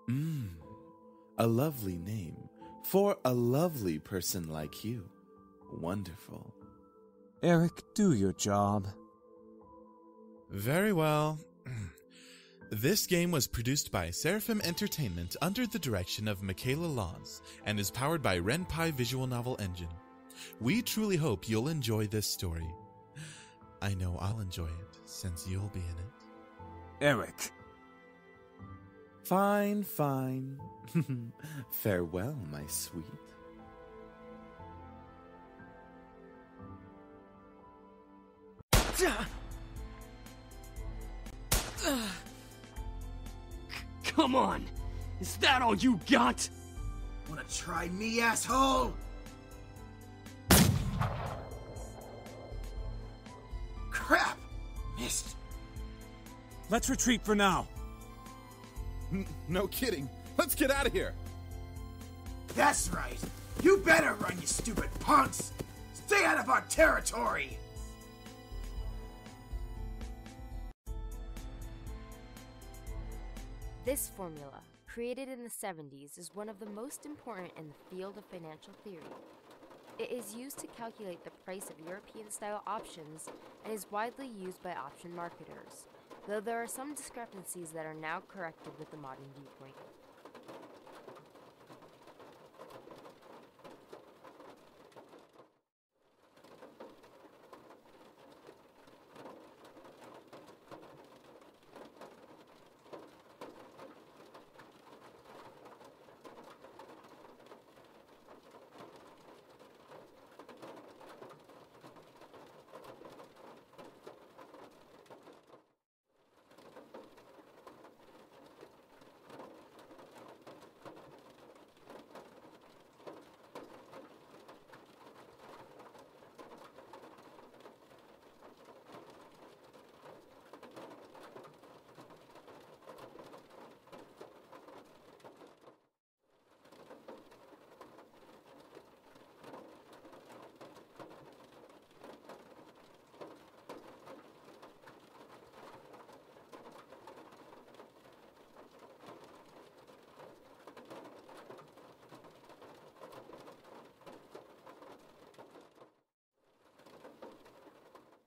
Mmm, a lovely name for a lovely person like you. Wonderful. Eric, do your job. Very well. This game was produced by Seraphim Entertainment under the direction of Michaela Laws and is powered by Ren'Py Visual Novel Engine. We truly hope you'll enjoy this story. I know I'll enjoy it since you'll be in it. Eric. Fine, fine. Farewell, my sweet. Come on! Is that all you got? Wanna try me, asshole? Crap! Missed. Let's retreat for now. No kidding. Let's get out of here. That's right. You better run, you stupid punks! Stay out of our territory! This formula, created in the 70s, is one of the most important in the field of financial theory. It is used to calculate the price of European-style options and is widely used by option marketers, though there are some discrepancies that are now corrected with the modern viewpoint.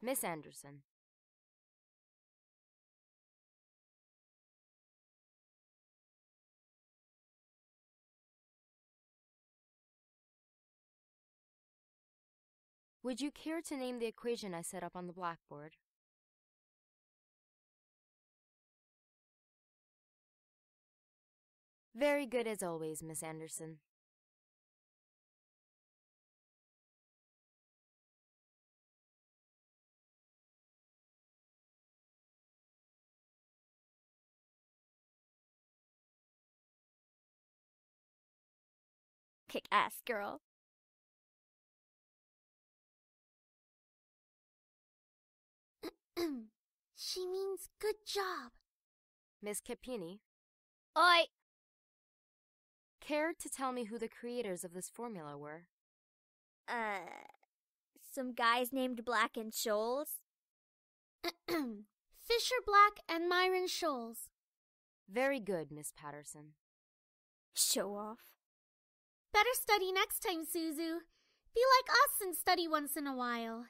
Miss Anderson. Would you care to name the equation I set up on the blackboard? Very good as always, Miss Anderson. Kick-ass girl. She means good job. Miss Capini, Oi! care to tell me who the creators of this formula were? Some guys named Black and Scholes. Fisher Black and Myron Scholes. Very good, Miss Patterson. Show off. Better study next time, Suzu. Be like us and study once in a while.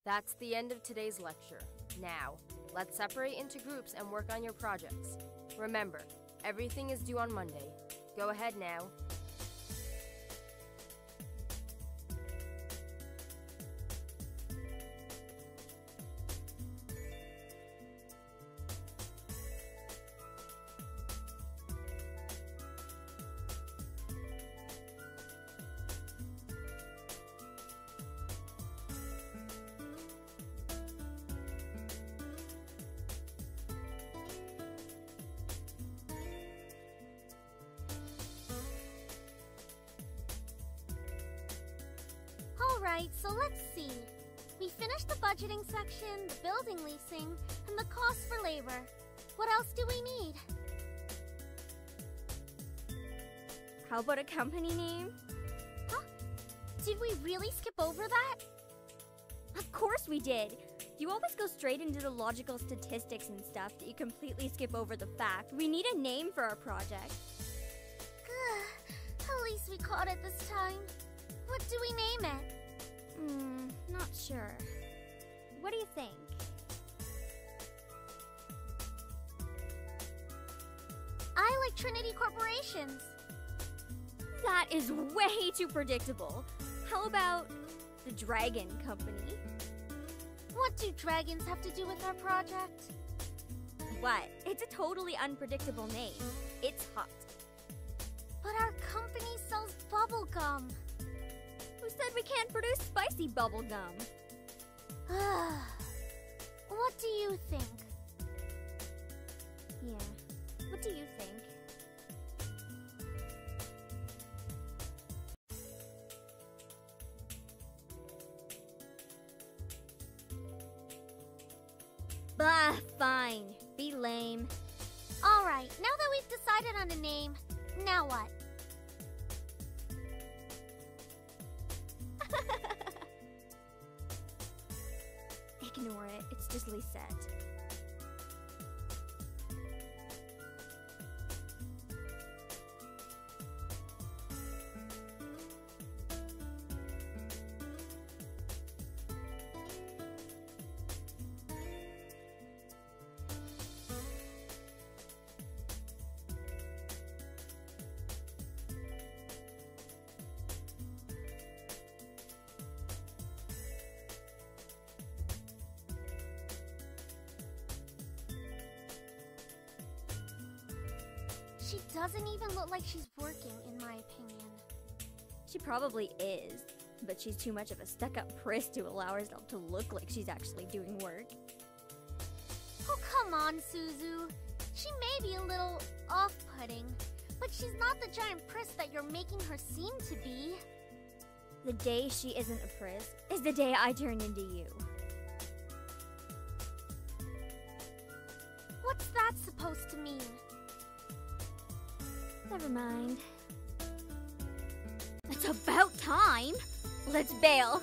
That's the end of today's lecture. Now, let's separate into groups and work on your projects. Remember, everything is due on Monday. Go ahead now. Alright, so let's see. We finished the budgeting section, the building leasing, and the cost for labor. What else do we need? How about a company name? Huh? Did we really skip over that? Of course we did. You always go straight into the logical statistics and stuff that you completely skip over the fact. We need a name for our project. At least we caught it this time. What do we name it? Not sure. What do you think? I like Trinity Corporations. That is way too predictable. How about the Dragon Company? What do dragons have to do with our project? What? It's a totally unpredictable name. It's hot. But our company sells bubble gum. Who said we can't produce spicy bubble gum? What do you think? Yeah. What do you think? Bah, fine. Be lame. Alright, now that we've decided on a name, now what? Ignore it. It's just Lisette. She doesn't even look like she's working, in my opinion. She probably is, but she's too much of a stuck-up priss to allow herself to look like she's actually doing work. Oh, come on, Suzu. She may be a little off-putting, but she's not the giant priss that you're making her seem to be. The day she isn't a priss is the day I turn into you. What's that supposed to mean? Never mind. It's about time! Let's bail.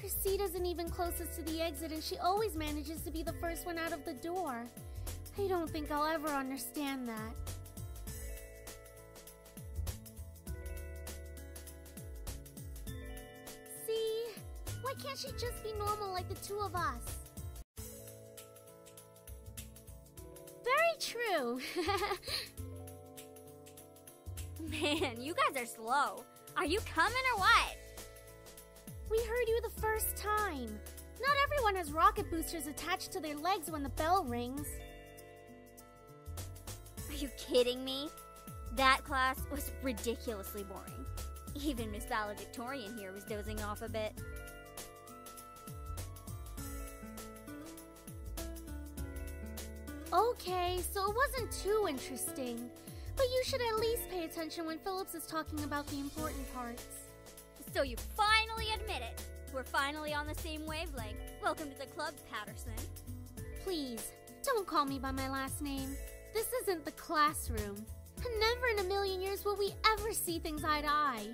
Her seat isn't even closest to the exit, and she always manages to be the first one out of the door. I don't think I'll ever understand that. See? Why can't she just be normal like the two of us? Very true. Man, you guys are slow. Are you coming or what? We heard you the first time. Not everyone has rocket boosters attached to their legs when the bell rings. Are you kidding me? That class was ridiculously boring. Even Miss Valedictorian here was dozing off a bit. Okay, so it wasn't too interesting. But you should at least pay attention when Phillips is talking about the important parts. So you finally admit it. We're finally on the same wavelength. Welcome to the club, Patterson. Please, don't call me by my last name. This isn't the classroom. And never in a million years will we ever see things eye to eye.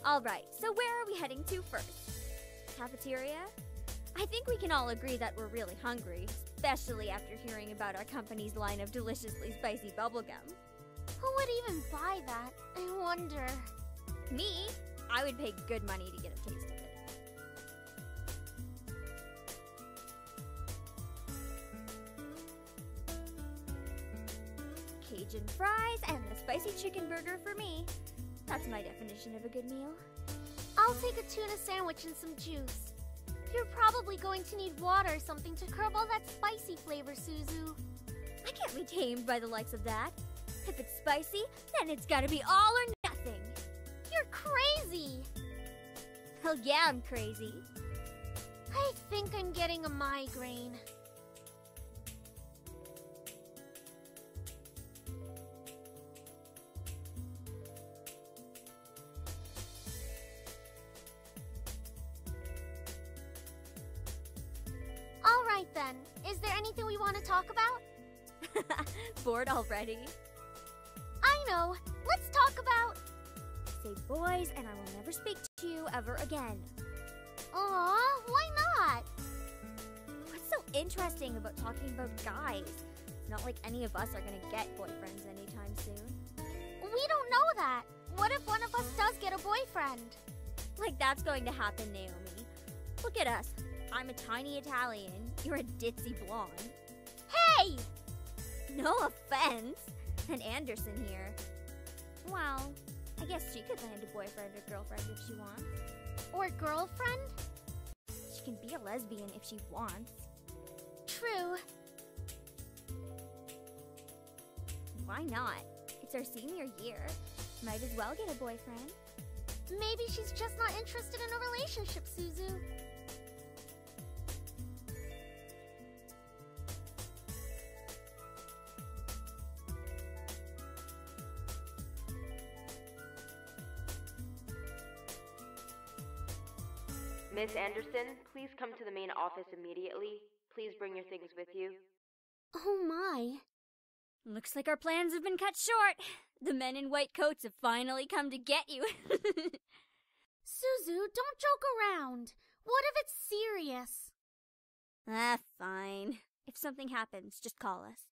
Alright, so where are we heading to first? Cafeteria? I think we can all agree that we're really hungry, especially after hearing about our company's line of deliciously spicy bubblegum. Who would even buy that? I wonder. Me? I would pay good money to get a taste of it. Cajun fries and the spicy chicken burger for me. That's my definition of a good meal. I'll take a tuna sandwich and some juice. You're probably going to need water or something to curb all that spicy flavor, Suzu. I can't be tamed by the likes of that. If it's spicy, then it's gotta be all or nothing. You're crazy! Hell yeah, I'm crazy. I think I'm getting a migraine. Is there anything we want to talk about? Bored already? I know. Let's talk about... Say boys, and I will never speak to you ever again. Aw, why not? What's so interesting about talking about guys? It's not like any of us are gonna get boyfriends anytime soon. We don't know that. What if one of us does get a boyfriend? Like that's going to happen, Naomi. Look at us. I'm a tiny Italian. You're a ditzy blonde. Hey! No offense. And Anderson here. Well, I guess she could land a boyfriend or girlfriend if she wants. Or girlfriend? She can be a lesbian if she wants. True. Why not? It's our senior year. Might as well get a boyfriend. Maybe she's just not interested in a relationship, Suzu. Miss Anderson, please come to the main office immediately. Please bring your things with you. Oh my. Looks like our plans have been cut short. The men in white coats have finally come to get you. Suzu, don't joke around. What if it's serious? Fine. If something happens, just call us.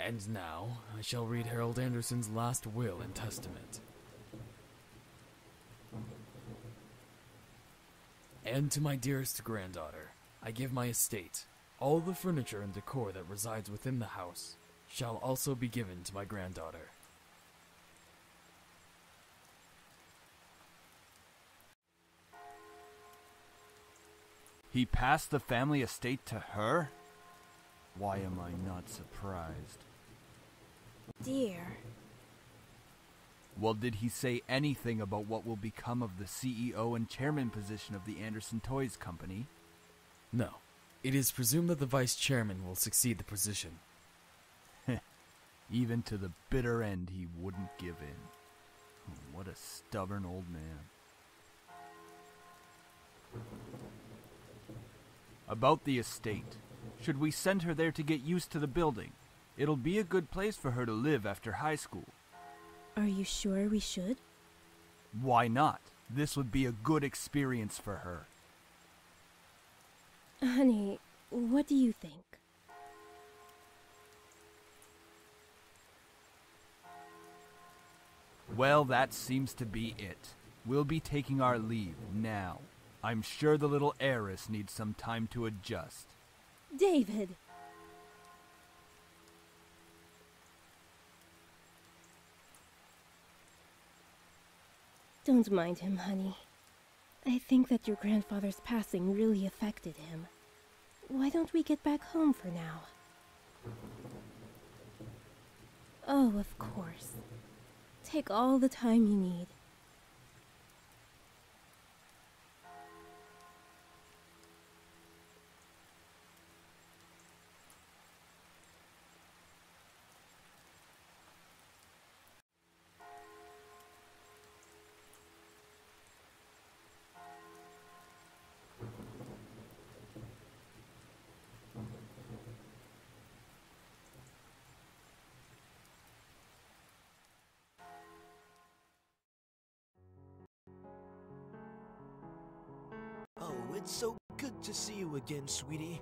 And now, I shall read Harold Anderson's last will and testament. And to my dearest granddaughter, I give my estate. All the furniture and decor that resides within the house shall also be given to my granddaughter. He passed the family estate to her? Why am I not surprised? Dear. Well, did he say anything about what will become of the CEO and chairman position of the Anderson Toys Company? No. It is presumed that the vice chairman will succeed the position. Even to the bitter end he wouldn't give in. What a stubborn old man. About the estate. Should we send her there to get used to the building? It'll be a good place for her to live after high school. Are you sure we should? Why not? This would be a good experience for her. Honey, what do you think? Well, that seems to be it. We'll be taking our leave now. I'm sure the little heiress needs some time to adjust. David! Don't mind him, honey. I think that your grandfather's passing really affected him. Why don't we get back home for now? Oh, of course. Take all the time you need. Oh, it's so good to see you again, sweetie.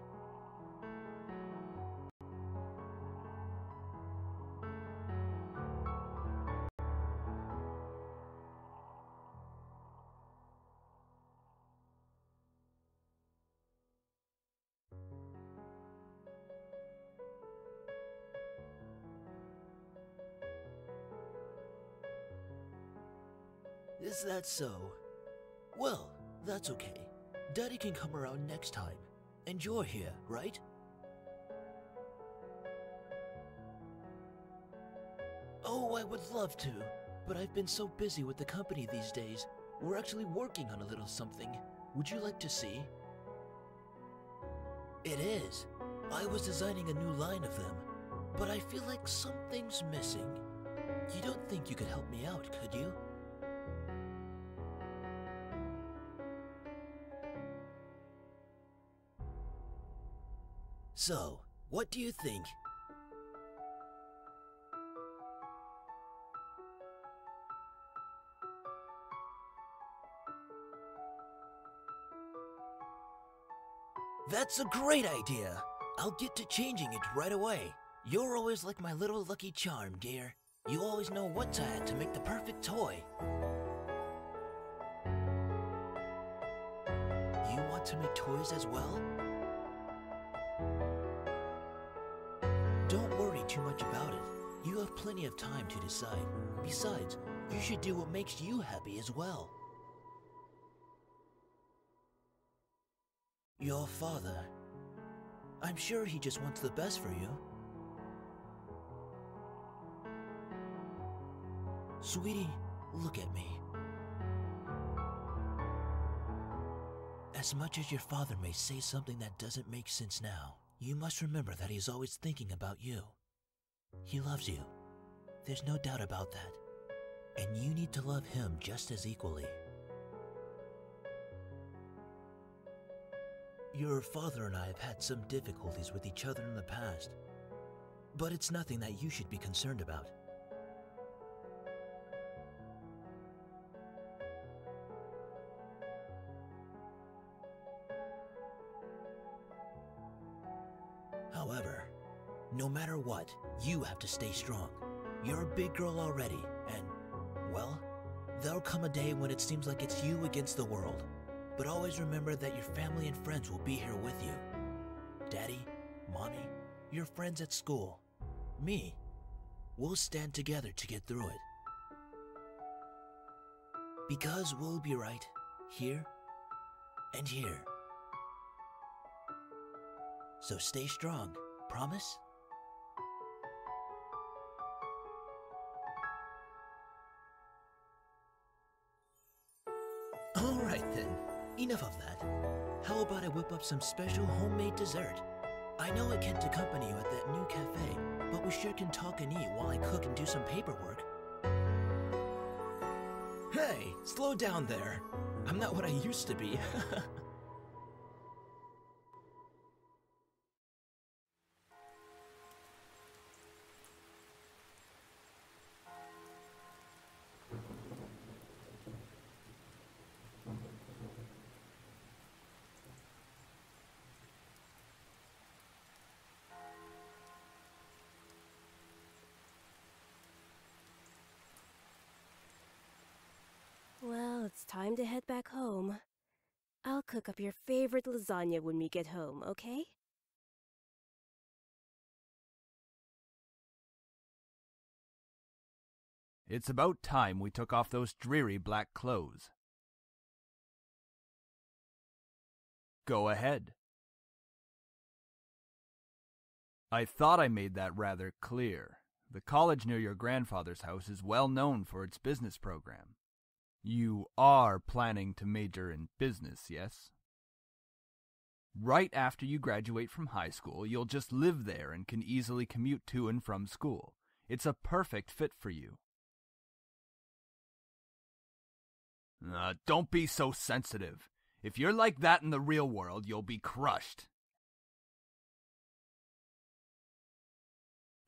Is that so? Well, that's okay. Daddy can come around next time. And you're here, right? Oh, I would love to, but I've been so busy with the company these days. We're actually working on a little something. Would you like to see? It is. I was designing a new line of them, but I feel like something's missing. You don't think you could help me out, could you? So, what do you think? That's a great idea! I'll get to changing it right away. You're always like my little lucky charm, dear. You always know what to add to make the perfect toy. You want to make toys as well? Don't worry too much about it. You have plenty of time to decide. Besides, you should do what makes you happy as well. Your father. I'm sure he just wants the best for you. Sweetie, look at me. As much as your father may say something that doesn't make sense now, you must remember that he's always thinking about you. He loves you. There's no doubt about that. And you need to love him just as equally. Your father and I have had some difficulties with each other in the past, but it's nothing that you should be concerned about. However, no matter what, you have to stay strong. You're a big girl already, and, well, there'll come a day when it seems like it's you against the world. But always remember that your family and friends will be here with you. Daddy, Mommy, your friends at school, me. We'll stand together to get through it. Because we'll be right here and here. So stay strong, promise? All right then. Enough of that. How about I whip up some special homemade dessert? I know I can't accompany you at that new cafe, but we sure can talk and eat while I cook and do some paperwork. Hey, slow down there. I'm not what I used to be. Well, it's time to head back home. I'll cook up your favorite lasagna when we get home, okay? It's about time we took off those dreary black clothes. Go ahead. I thought I made that rather clear. The college near your grandfather's house is well known for its business program. You are planning to major in business, yes? Right after you graduate from high school, you'll just live there and can easily commute to and from school. It's a perfect fit for you. Don't be so sensitive. If you're like that in the real world, you'll be crushed.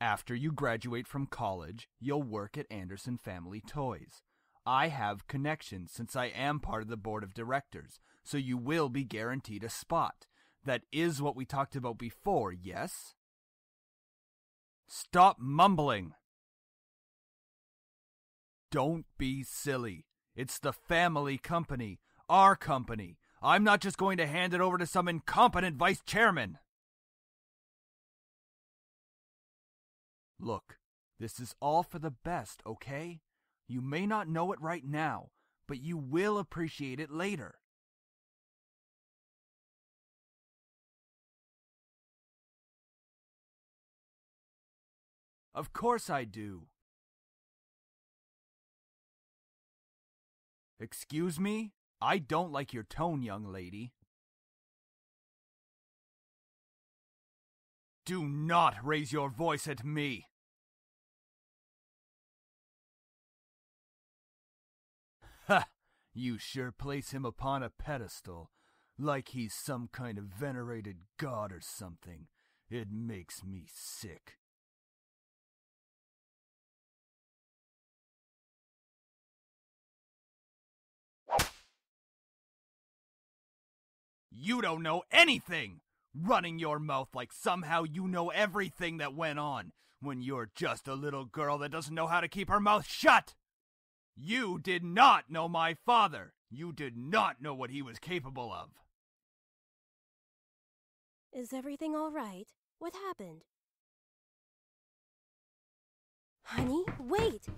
After you graduate from college, you'll work at Anderson Family Toys. I have connections since I am part of the board of directors, so you will be guaranteed a spot. That is what we talked about before, yes? Stop mumbling! Don't be silly. It's the family company, our company. I'm not just going to hand it over to some incompetent vice chairman. Look, this is all for the best, okay? You may not know it right now, but you will appreciate it later. Of course I do. Excuse me? I don't like your tone, young lady. Do not raise your voice at me. Ha! You sure place him upon a pedestal, like he's some kind of venerated god or something. It makes me sick. You don't know anything! Running your mouth like somehow you know everything that went on, when you're just a little girl that doesn't know how to keep her mouth shut! You did not know my father! You did not know what he was capable of! Is everything all right? What happened? Honey, wait!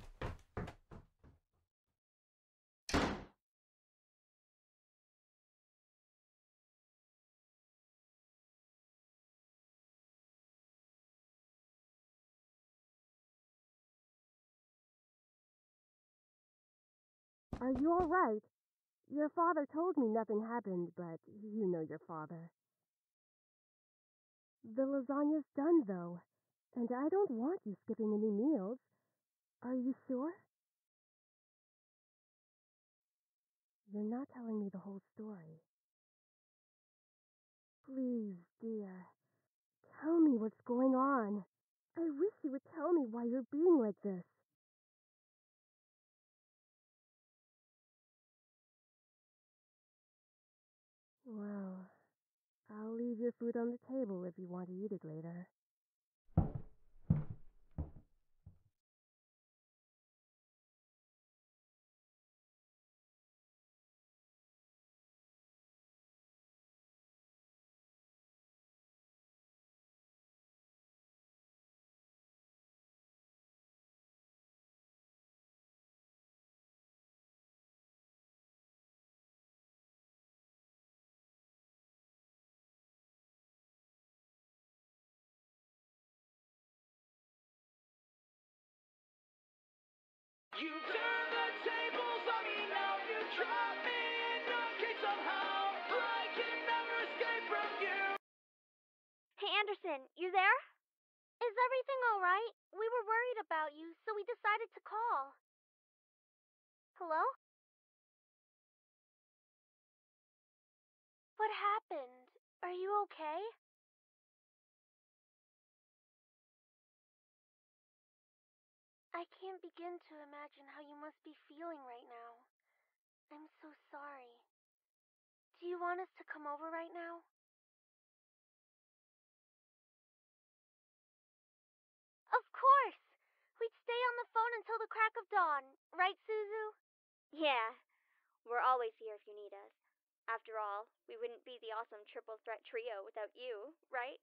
Are you all right? Your father told me nothing happened, but you know your father. The lasagna's done, though, and I don't want you skipping any meals. Are you sure? You're not telling me the whole story. Please, dear, tell me what's going on. I wish you would tell me why you're being like this. Well, I'll leave your food on the table if you want to eat it later. You turn the tables on me now. You drop me in the cage somehow. I can never escape from you. Hey, Anderson, you there? Is everything alright? We were worried about you, so we decided to call. Hello? What happened? Are you okay? I can't begin to imagine how you must be feeling right now. I'm so sorry. Do you want us to come over right now? Of course! We'd stay on the phone until the crack of dawn, right, Suzu? Yeah, we're always here if you need us. After all, we wouldn't be the awesome triple threat trio without you, right?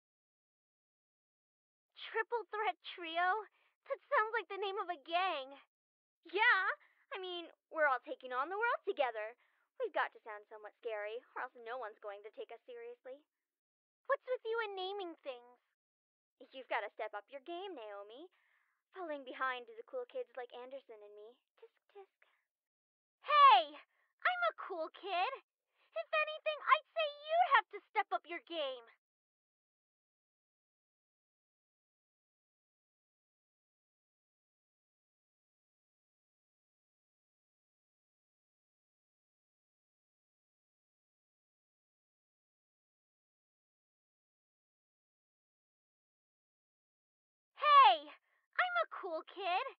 Triple threat trio? That sounds like the name of a gang. Yeah, I mean, we're all taking on the world together. We've got to sound somewhat scary, or else no one's going to take us seriously. What's with you and naming things? You've got to step up your game, Naomi. Falling behind the cool kids like Anderson and me. Tisk tisk. Hey! I'm a cool kid! If anything, I'd say you'd have to step up your game. Hey! I'm a cool kid!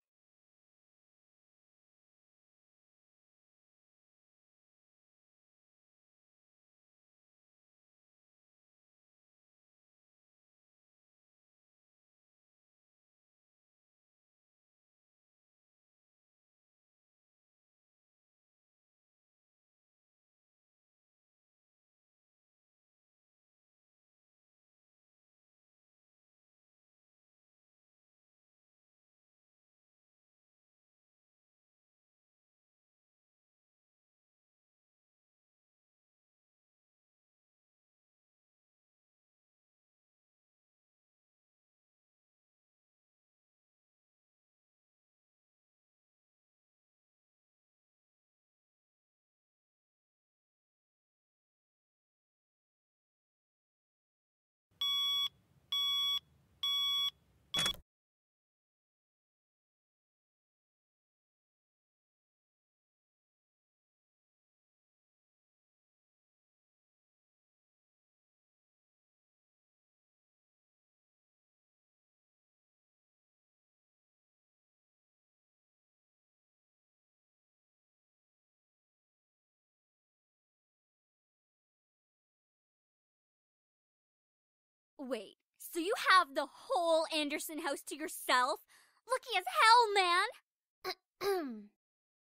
Wait, so you have the whole Anderson house to yourself? Lucky as hell, man!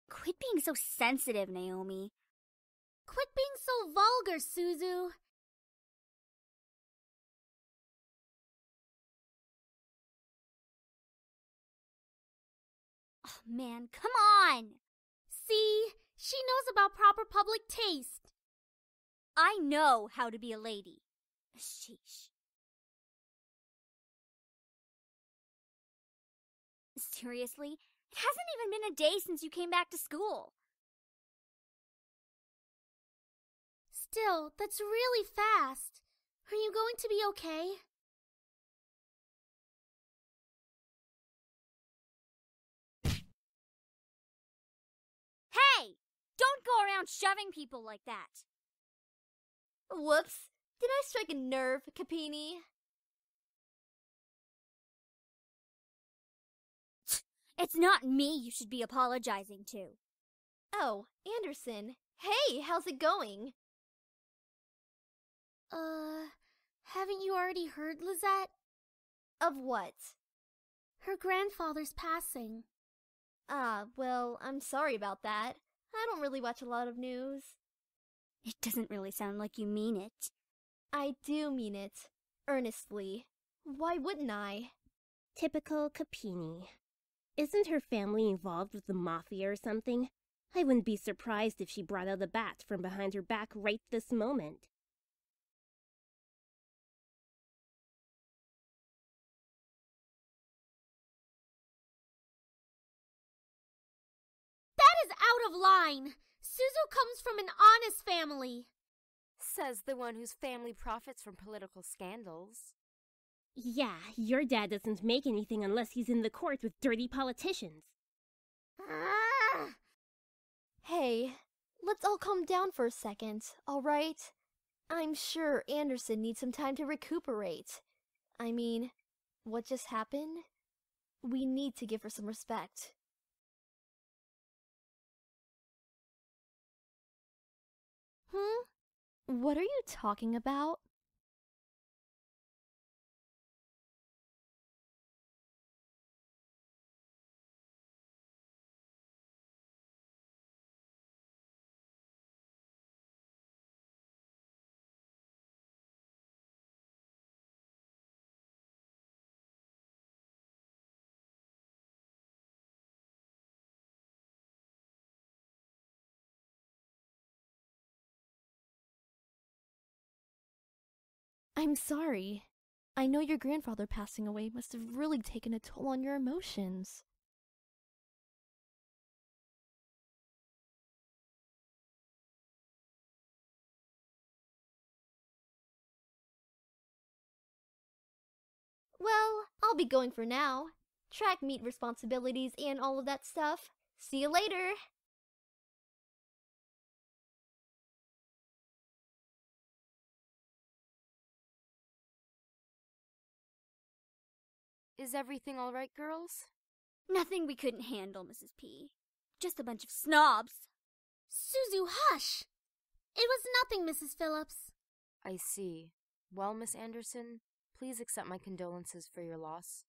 Quit being so sensitive, Naomi. Quit being so vulgar, Suzu. Oh, man, come on! See, she knows about proper public taste. I know how to be a lady. Sheesh. Seriously? It hasn't even been a day since you came back to school. Still, that's really fast. Are you going to be okay? Hey! Don't go around shoving people like that. Whoops. Did I strike a nerve, Capini? It's not me you should be apologizing to. Oh, Anderson. Hey, how's it going? Haven't you already heard, Lizette? Of what? Her grandfather's passing. Well, I'm sorry about that. I don't really watch a lot of news. It doesn't really sound like you mean it. I do mean it. Earnestly. Why wouldn't I? Typical Capini. Isn't her family involved with the mafia or something? I wouldn't be surprised if she brought out a bat from behind her back right this moment. That is out of line. Suzu comes from an honest family. Says the one whose family profits from political scandals. Yeah, your dad doesn't make anything unless he's in the court with dirty politicians. Hey, let's all calm down for a second, alright? I'm sure Anderson needs some time to recuperate. I mean, what just happened? We need to give her some respect. What are you talking about? I'm sorry. I know your grandfather passing away must have really taken a toll on your emotions. Well, I'll be going for now. Track meet responsibilities and all of that stuff. See you later! Is everything all right, girls? Nothing we couldn't handle, Mrs. P. Just a bunch of snobs. Suzu, hush! It was nothing, Mrs. Phillips. I see. Well, Miss Anderson, please accept my condolences for your loss.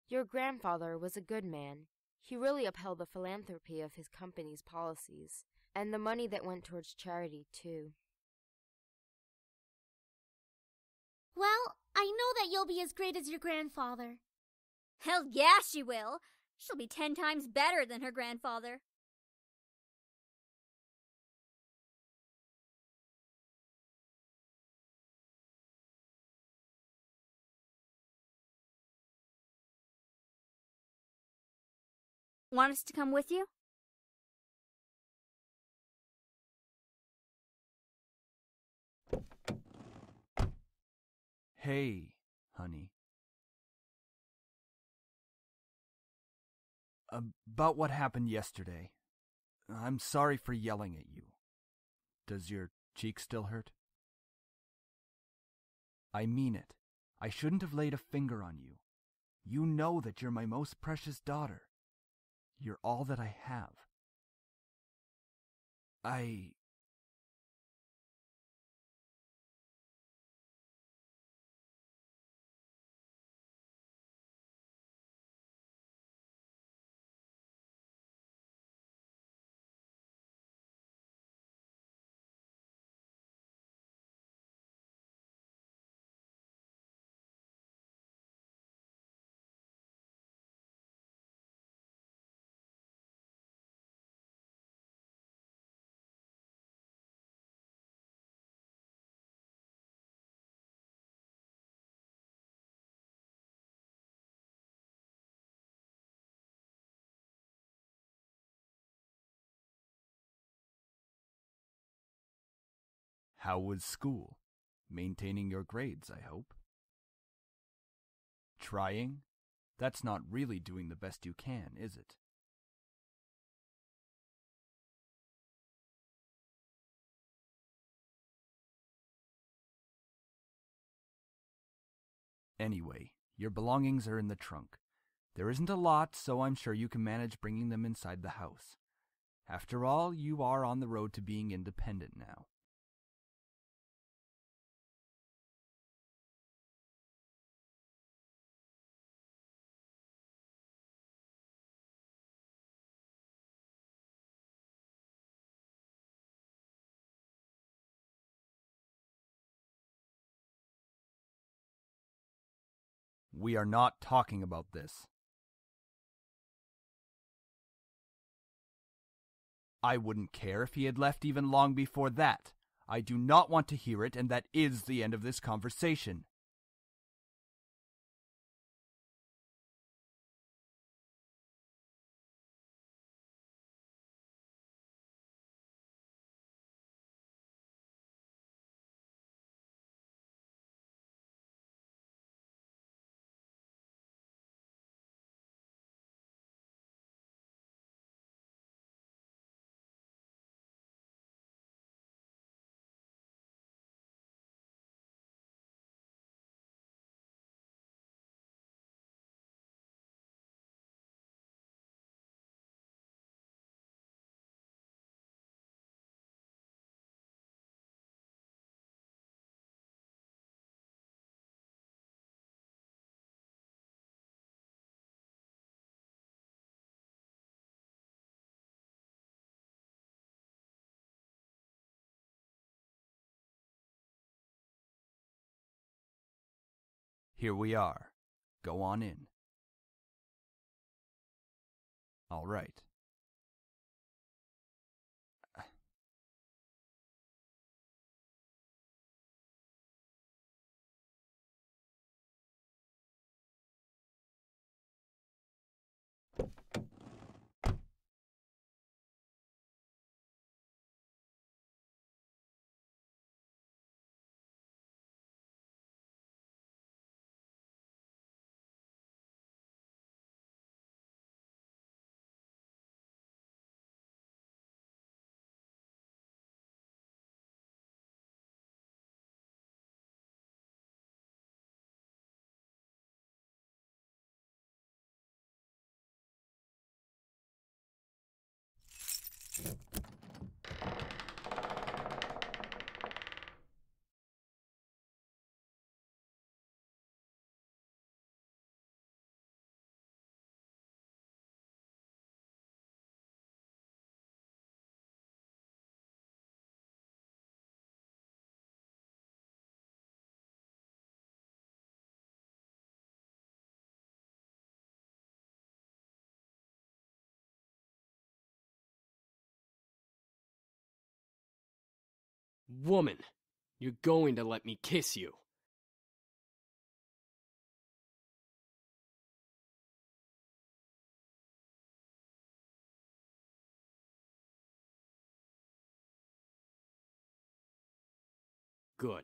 Your grandfather was a good man. He really upheld the philanthropy of his company's policies, and the money that went towards charity, too. Well, I know that you'll be as great as your grandfather. Hell yeah, she will. She'll be 10 times better than her grandfather. Want us to come with you? Hey, honey. About what happened yesterday. I'm sorry for yelling at you. Does your cheek still hurt? I mean it. I shouldn't have laid a finger on you. You know that you're my most precious daughter. You're all that I have. How was school? Maintaining your grades, I hope. Trying? That's not really doing the best you can, is it? Anyway, your belongings are in the trunk. There isn't a lot, so I'm sure you can manage bringing them inside the house. After all, you are on the road to being independent now. We are not talking about this. I wouldn't care if he had left even long before that. I do not want to hear it, and that is the end of this conversation. Here we are. Go on in. All right. Woman, you're going to let me kiss you. Good.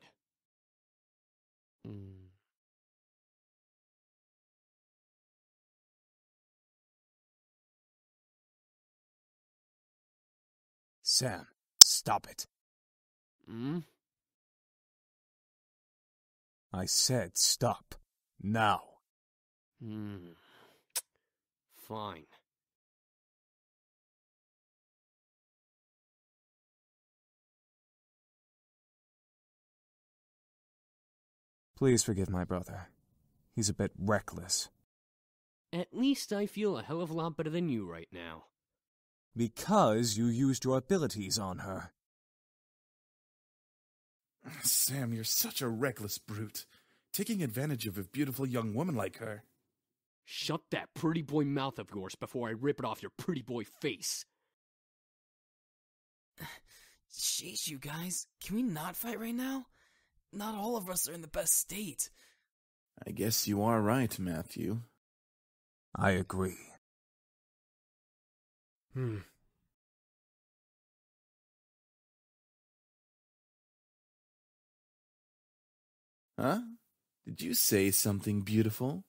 Sam, stop it. I said stop. Now. Fine. Please forgive my brother. He's a bit reckless. At least I feel a hell of a lot better than you right now. Because you used your abilities on her. Sam, you're such a reckless brute. Taking advantage of a beautiful young woman like her. Shut that pretty boy mouth of yours before I rip it off your pretty boy face. Sheesh, you guys. Can we not fight right now? Not all of us are in the best state. I guess you are right, Matthew. I agree. Huh? Did you say something beautiful?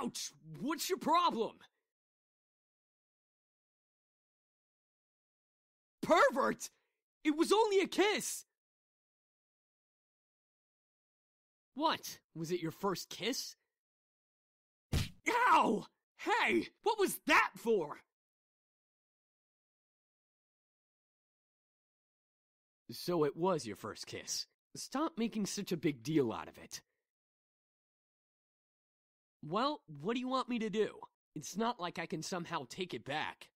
Ouch! What's your problem? Pervert! It was only a kiss! What? Was it your first kiss? Ow! Hey! What was that for? So it was your first kiss. Stop making such a big deal out of it. Well, what do you want me to do? It's not like I can somehow take it back.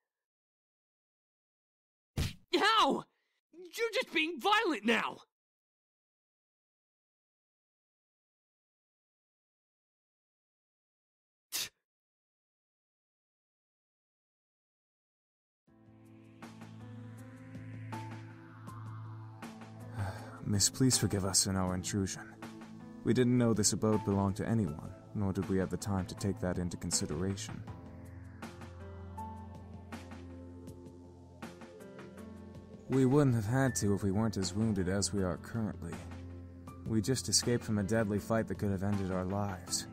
Ow! You're just being violent now! Miss, please forgive us in our intrusion. We didn't know this abode belonged to anyone, nor did we have the time to take that into consideration. We wouldn't have had to if we weren't as wounded as we are currently. We just escaped from a deadly fight that could have ended our lives.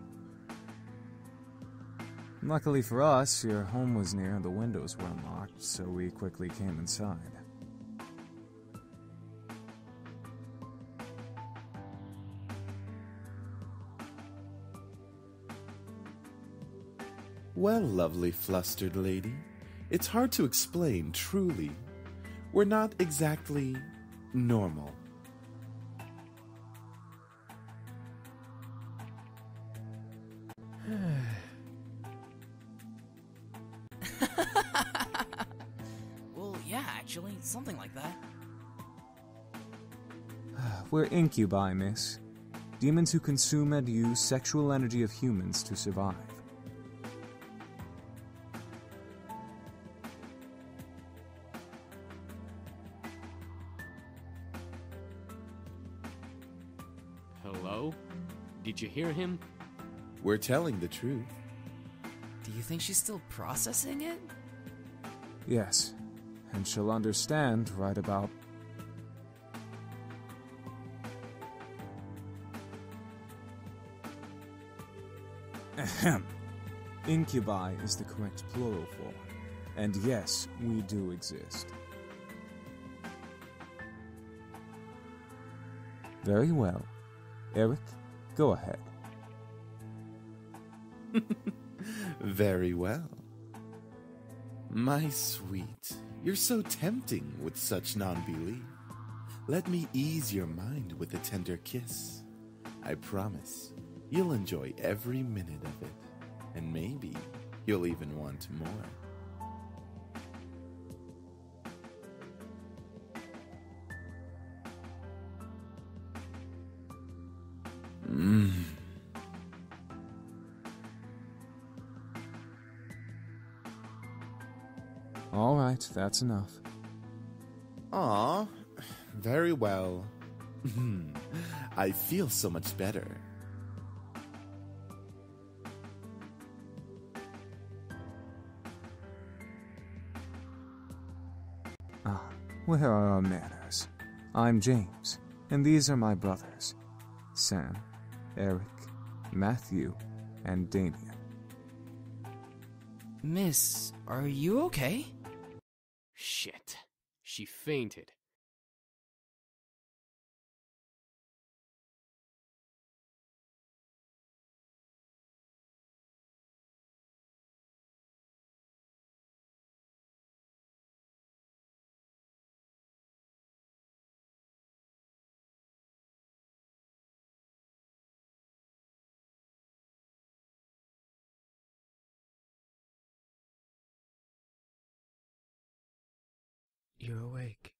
Luckily for us, your home was near and the windows were unlocked, so we quickly came inside. Well, lovely flustered lady, it's hard to explain, truly. We're not exactly normal. Well, yeah, actually, something like that. We're incubi, miss. Demons who consume and use sexual energy of humans to survive. Hello? Did you hear him? We're telling the truth. Do you think she's still processing it? Yes, and she'll understand right about... Ahem. Incubi is the correct plural form. And yes, we do exist. Very well. Eric, go ahead. Very well. My sweet, you're so tempting with such non-belief. Let me ease your mind with a tender kiss. I promise you'll enjoy every minute of it, and maybe you'll even want more. All right, that's enough. Aw, very well. I feel so much better. Ah, where are our manners? I'm James, and these are my brothers, Sam, Eric, Matthew, and Damien. Miss, are you okay? Shit. She fainted. You're awake.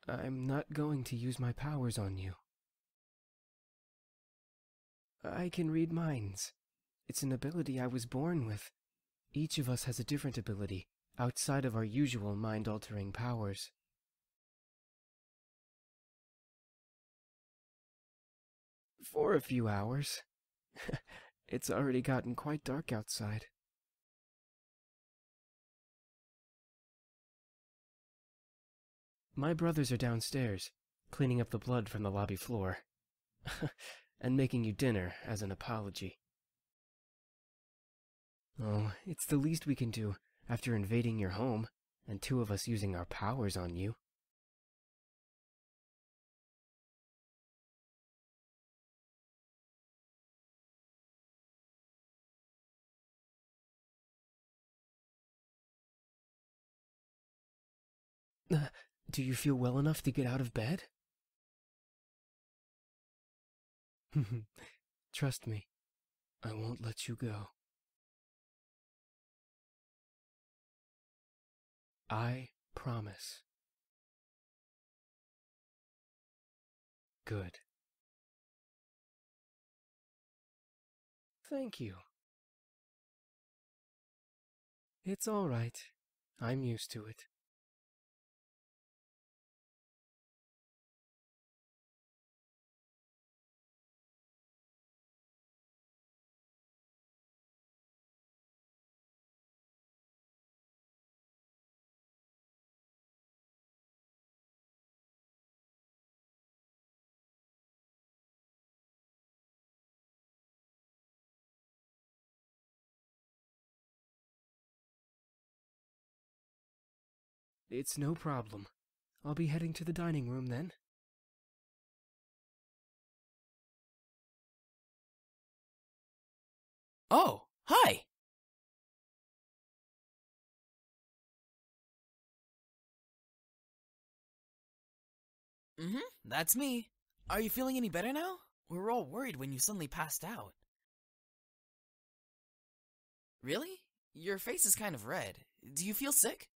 I'm not going to use my powers on you. I can read minds. It's an ability I was born with. Each of us has a different ability, outside of our usual mind-altering powers. For a few hours. It's already gotten quite dark outside. My brothers are downstairs, cleaning up the blood from the lobby floor. And making you dinner as an apology. Oh, it's the least we can do after invading your home, and two of us using our powers on you. Do you feel well enough to get out of bed? Trust me, I won't let you go. I promise. Good. Thank you. It's all right. I'm used to it. It's no problem. I'll be heading to the dining room then. Oh, hi! That's me. Are you feeling any better now? We were all worried when you suddenly passed out. Really? Your face is kind of red. Do you feel sick?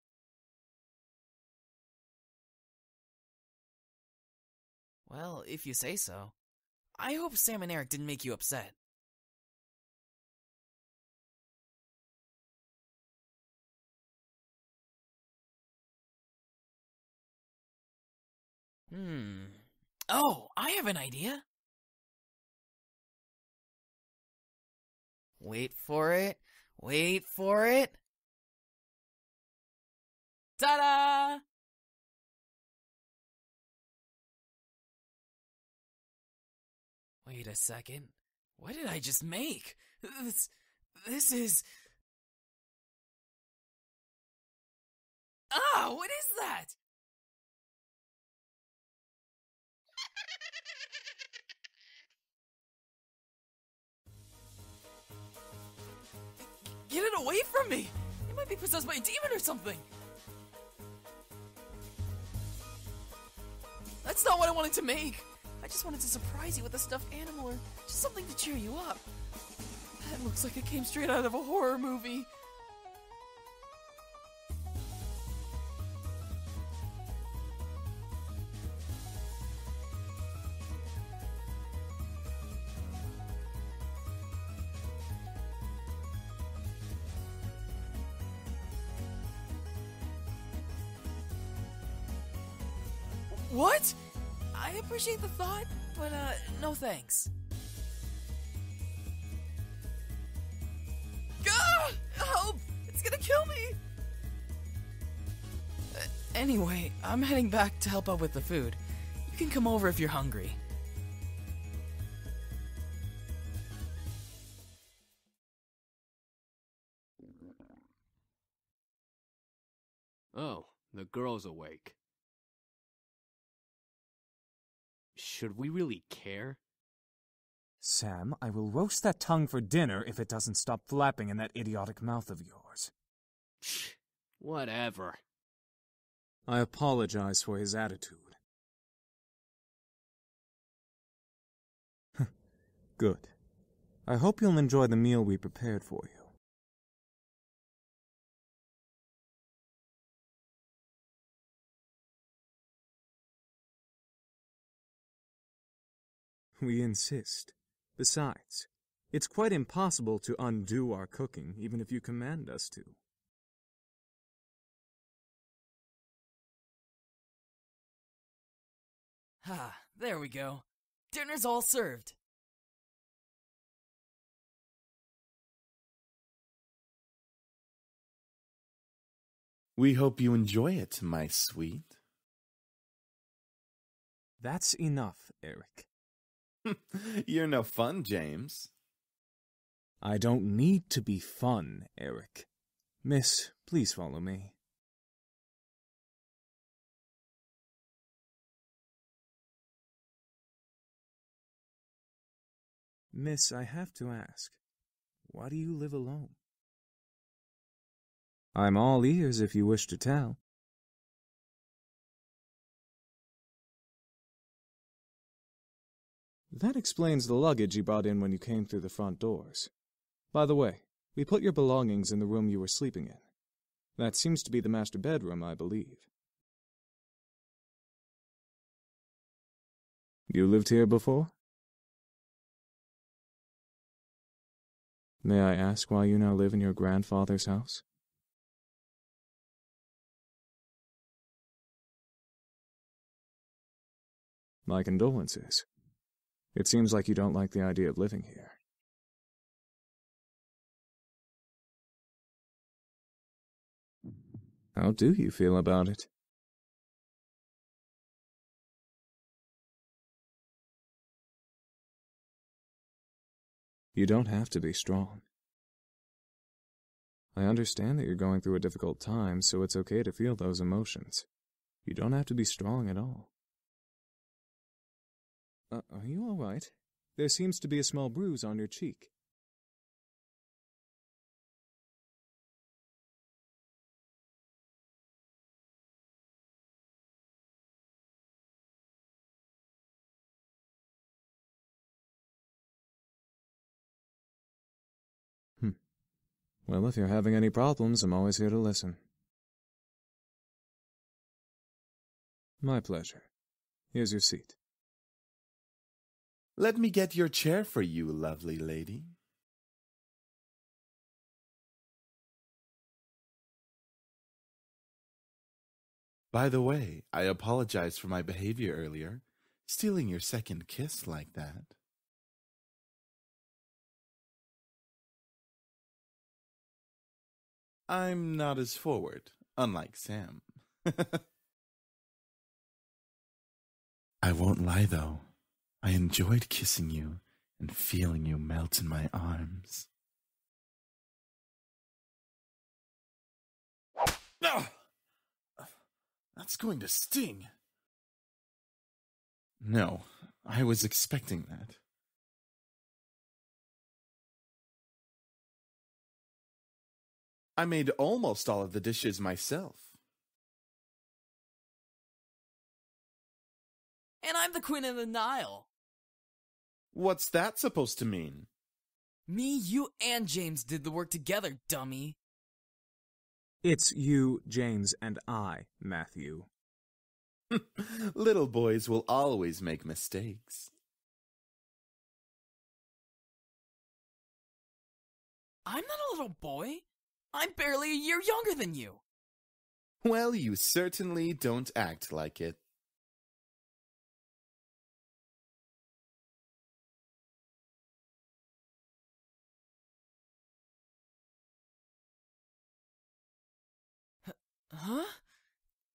Well, if you say so. I hope Sam and Eric didn't make you upset. Oh, I have an idea. Wait for it. Wait for it. Ta-da! Wait a second. What did I just make? This is... Ah, what is that? Get it away from me! It might be possessed by a demon or something! That's not what I wanted to make! I just wanted to surprise you with a stuffed animal or just something to cheer you up. That looks like it came straight out of a horror movie. What? I appreciate the thought, but no thanks. Ah! Help! It's gonna kill me! Anyway, I'm heading back to help out with the food. You can come over if you're hungry. Oh, the girl's awake. Should we really care? Sam, I will roast that tongue for dinner if it doesn't stop flapping in that idiotic mouth of yours. Whatever. I apologize for his attitude. Good. I hope you'll enjoy the meal we prepared for you. We insist. Besides, it's quite impossible to undo our cooking, even if you command us to. Ah, there we go. Dinner's all served. We hope you enjoy it, my sweet. That's enough, Eric. You're no fun, James. I don't need to be fun, Eric. Miss, please follow me. Miss, I have to ask, why do you live alone? I'm all ears if you wish to tell. That explains the luggage you brought in when you came through the front doors. By the way, we put your belongings in the room you were sleeping in. That seems to be the master bedroom, I believe. You lived here before? May I ask why you now live in your grandfather's house? My condolences. It seems like you don't like the idea of living here. How do you feel about it? You don't have to be strong. I understand that you're going through a difficult time, so it's okay to feel those emotions. You don't have to be strong at all. Are you all right? There seems to be a small bruise on your cheek. Well, if you're having any problems, I'm always here to listen. My pleasure. Here's your seat. Let me get your chair for you, lovely lady. By the way, I apologize for my behavior earlier, stealing your second kiss like that. I'm not as forward, unlike Sam. I won't lie, though. I enjoyed kissing you and feeling you melt in my arms. No! That's going to sting. No, I was expecting that. I made almost all of the dishes myself. And I'm the Queen of the Nile. What's that supposed to mean? Me, you, and James did the work together, dummy. It's you, James, and I, Matthew. Little boys will always make mistakes. I'm not a little boy. I'm barely a year younger than you. Well, you certainly don't act like it. Huh?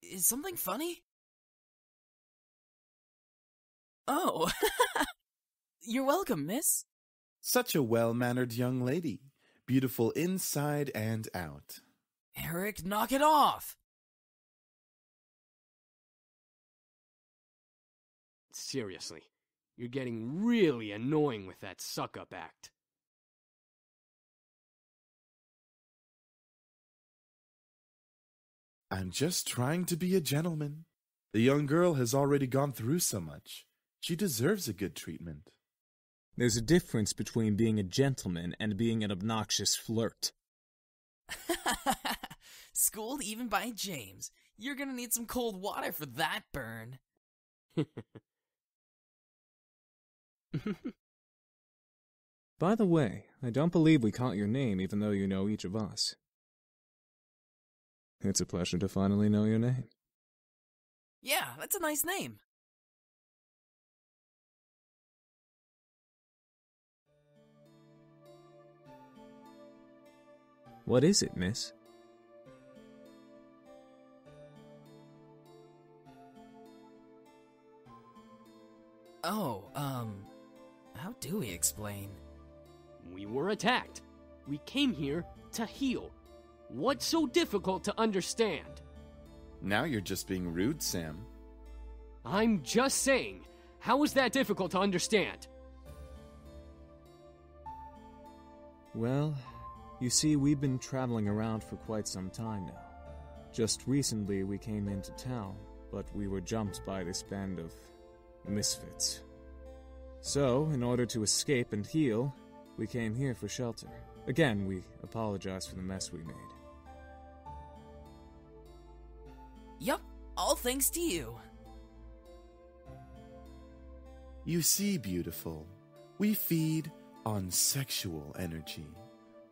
Is something funny? Oh, you're welcome, miss. Such a well-mannered young lady. Beautiful inside and out. Eric, knock it off! Seriously, you're getting really annoying with that suck-up act. I'm just trying to be a gentleman. The young girl has already gone through so much. She deserves a good treatment. There's a difference between being a gentleman and being an obnoxious flirt. Schooled even by James. You're gonna need some cold water for that burn. By the way, I don't believe we caught your name even though you know each of us. It's a pleasure to finally know your name. Yeah, that's a nice name. What is it, miss? Oh, how do we explain? We were attacked. We came here to heal. What's so difficult to understand? Now you're just being rude, Sam. I'm just saying, how is that difficult to understand? Well, you see, we've been traveling around for quite some time now. Just recently we came into town, but we were jumped by this band of misfits. So, in order to escape and heal, we came here for shelter. Again, we apologize for the mess we made. Yup, all thanks to you. You see, beautiful, we feed on sexual energy.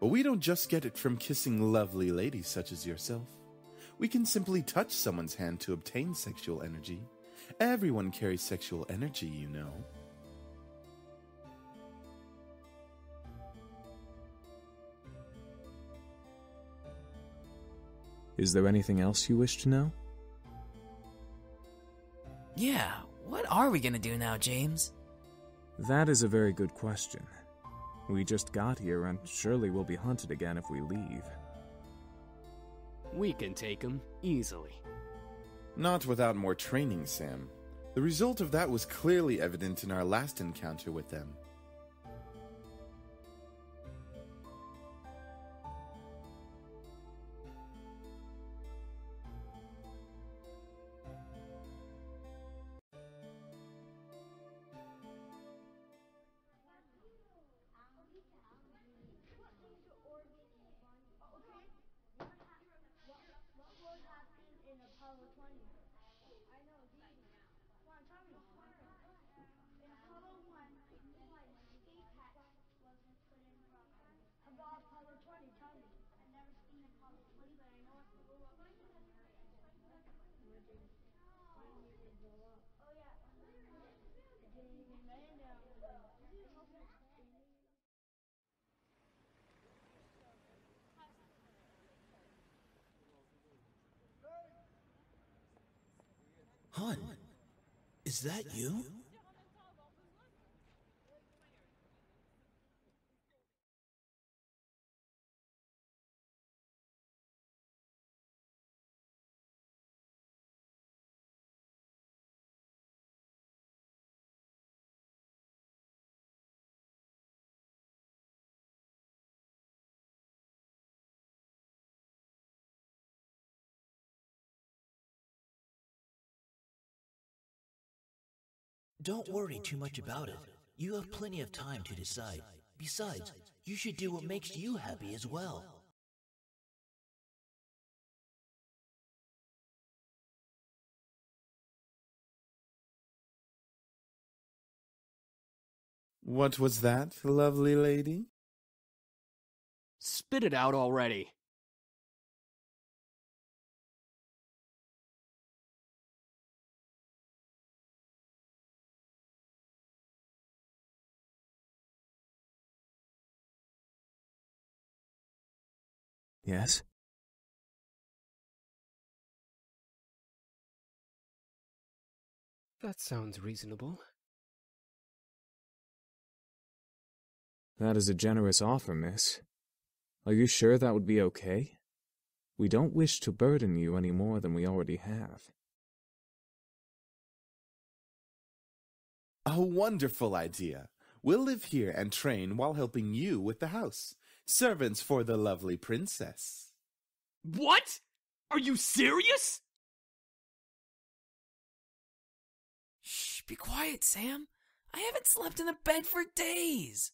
But we don't just get it from kissing lovely ladies such as yourself. We can simply touch someone's hand to obtain sexual energy. Everyone carries sexual energy, you know. Is there anything else you wish to know? Yeah, what are we gonna do now, James? That is a very good question. We just got here and surely we'll be hunted again if we leave. We can take him easily. Not without more training, Sam. The result of that was clearly evident in our last encounter with them. Hun, is that you? Don't worry too much about it. You have plenty of time to decide. Besides, you should do what makes you happy as well. What was that, lovely lady? Spit it out already. Yes? That sounds reasonable. That is a generous offer, miss. Are you sure that would be okay? We don't wish to burden you any more than we already have. A wonderful idea. We'll live here and train while helping you with the house. Servants for the lovely princess. What? Are you serious? Shh, be quiet, Sam. I haven't slept in a bed for days.